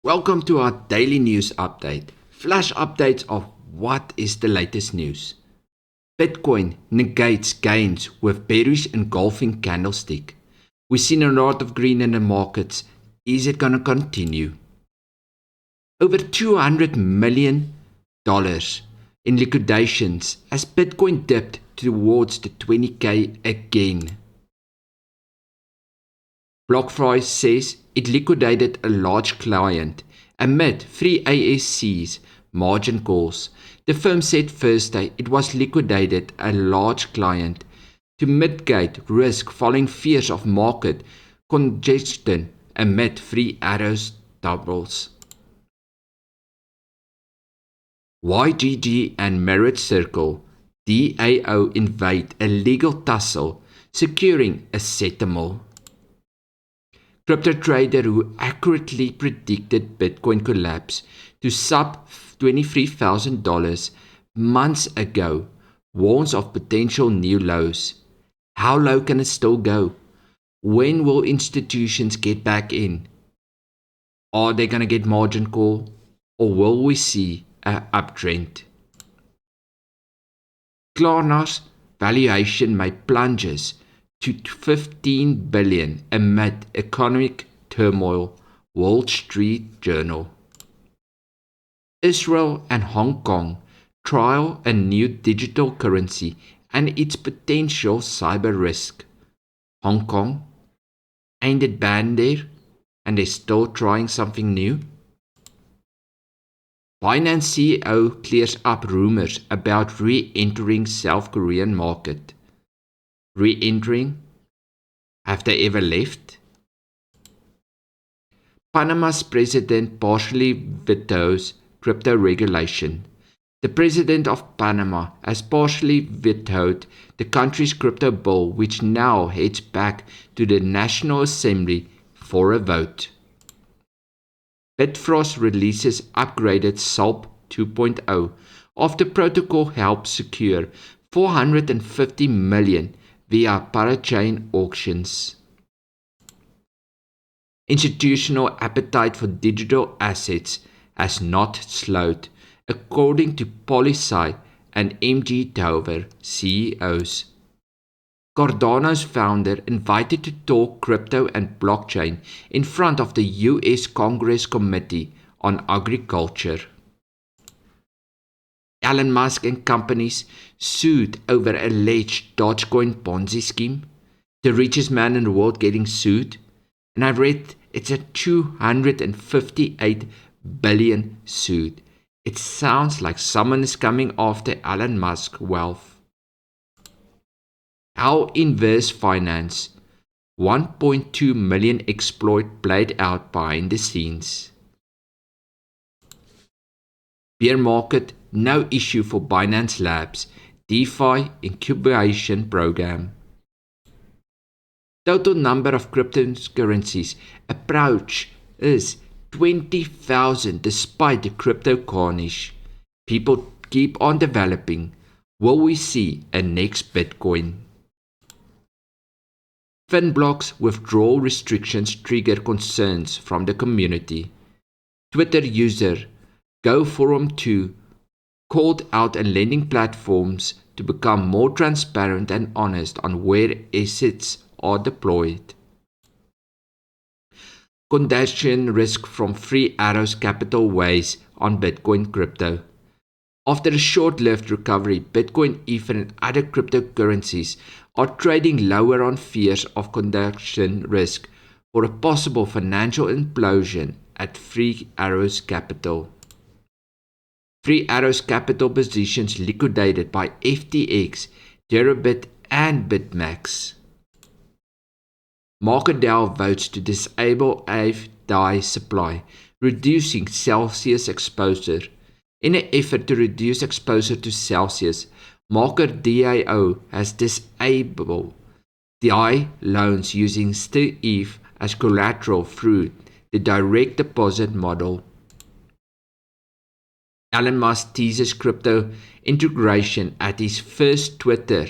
Welcome to our daily news update. Flash updates of what is the latest news. Bitcoin negates gains with bearish engulfing candlestick. We've seen a lot of green in the markets. Is it going to continue? Over $200 million in liquidations as Bitcoin dipped towards the 20K again. BlockFi says it liquidated a large client amid free ASC's margin calls. The firm said Thursday it was liquidated a large client to mitigate risk following fears of market congestion amid free arrows doubles. YGG and Merit Circle DAO invade a legal tussle, securing a settlement. Crypto trader who accurately predicted Bitcoin collapse to sub $23,000 months ago warns of potential new lows. How low can it still go? When will institutions get back in? Are they going to get margin call, or will we see an uptrend? Klarna's valuation may plunges to $15 billion amid economic turmoil, Wall Street Journal. Israel and Hong Kong trial a new digital currency and its potential cyber risk. Hong Kong, ain't it banned there? And they're still trying something new? Binance CEO clears up rumors about re-entering South Korean market. Re-entering? Have they ever left? Panama's president partially vetoes crypto regulation. The president of Panama has partially vetoed the country's crypto bill, which now heads back to the National Assembly for a vote. Bitfrost releases upgraded SALP 2.0 after protocol helps secure $450 million via parachain auctions. Institutional appetite for digital assets has not slowed, according to Polysci and MG Tower CEOs. Cardano's founder invited to talk crypto and blockchain in front of the U.S. Congress Committee on Agriculture. Elon Musk and companies sued over alleged Dogecoin Ponzi scheme. The richest man in the world getting sued. And I read it's a $258 billion suit. It sounds like someone is coming after Elon Musk's wealth. How Inverse Finance, 1.2 million exploit played out behind the scenes. Bear market, no issue for Binance Labs, DeFi incubation program. Total number of cryptocurrencies approach is 20,000 despite the crypto carnage. People keep on developing. Will we see a next Bitcoin? Finblock's withdrawal restrictions trigger concerns from the community. Twitter user GoForum2 called out on lending platforms to become more transparent and honest on where assets are deployed. Congestion risk from free arrows capital weighs on Bitcoin crypto. After a short-lived recovery, Bitcoin, Ether, and other cryptocurrencies are trading lower on fears of congestion risk for a possible financial implosion at Free Arrows Capital. Free Arrows Capital positions liquidated by FTX, Deribit, and BitMax. MakerDAO votes to disable 𝙏𝙠 supply, reducing Celsius exposure. In an effort to reduce exposure to Celsius, MakerDAO has disabled DAI loans using ETH as collateral through the direct deposit model. Elon Musk teases crypto integration at his first Twitter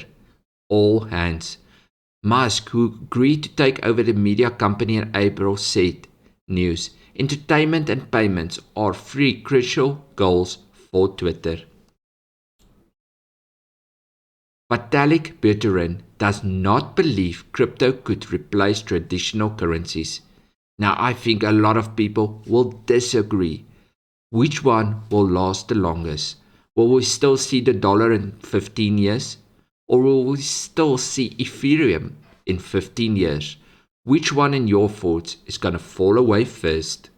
all hands. Musk, who agreed to take over the media company in April, said, news, entertainment and payments are three crucial goals for Twitter. Vitalik Buterin does not believe crypto could replace traditional currencies. Now, I think a lot of people will disagree. Which one will last the longest? Will we still see the dollar in 15 years? Or will we still see Ethereum in 15 years? Which one in your thoughts is going to fall away first?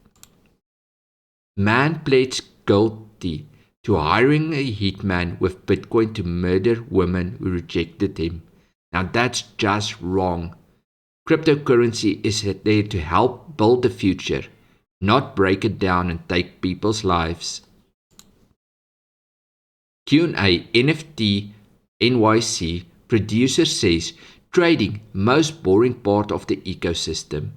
Man pleads guilty to hiring a hitman with Bitcoin to murder women who rejected him. Now that's just wrong. Cryptocurrency is there to help build the future, not break it down and take people's lives. Q&A NFT NYC producer says, trading, most boring part of the ecosystem.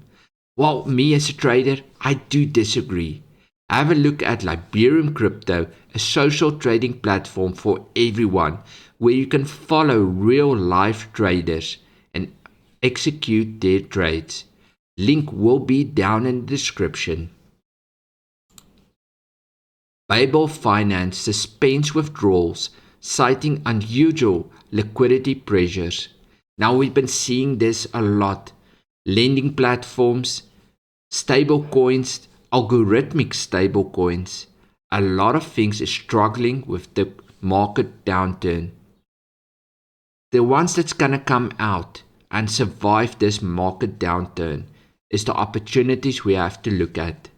Well, me as a trader, I do disagree. Have a look at Liberium Crypto, a social trading platform for everyone, where you can follow real life traders and execute their trades. Link will be down in the description. Babel Finance suspends withdrawals, citing unusual liquidity pressures. Now we've been seeing this a lot. Lending platforms, stable coins, algorithmic stable coins. A lot of things is struggling with the market downturn. The ones that's gonna come out and survive this market downturn is the opportunities we have to look at.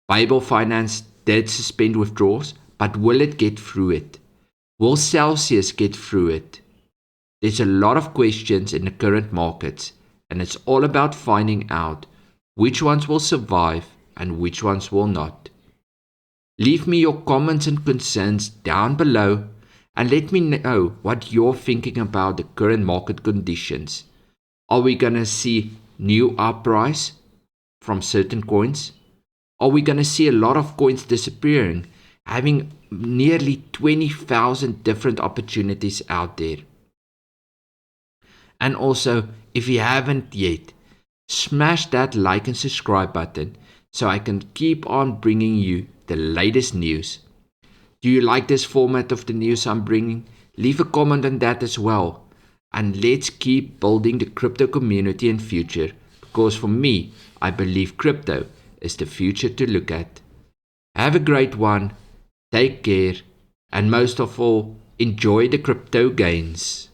Babel Finance did suspend withdrawals, but will it get through it? Will Celsius get through it? There's a lot of questions in the current markets, and it's all about finding out which ones will survive and which ones will not. Leave me your comments and concerns down below and let me know what you're thinking about the current market conditions. Are we going to see new uprise from certain coins? Are we going to see a lot of coins disappearing, having nearly 20,000 different opportunities out there? And also, if you haven't yet, smash that like and subscribe button so I can keep on bringing you the latest news. Do you like this format of the news I'm bringing? Leave a comment on that as well. And let's keep building the crypto community and future, because for me, I believe crypto is the future to look at. Have a great one, take care, and most of all, enjoy the crypto gains.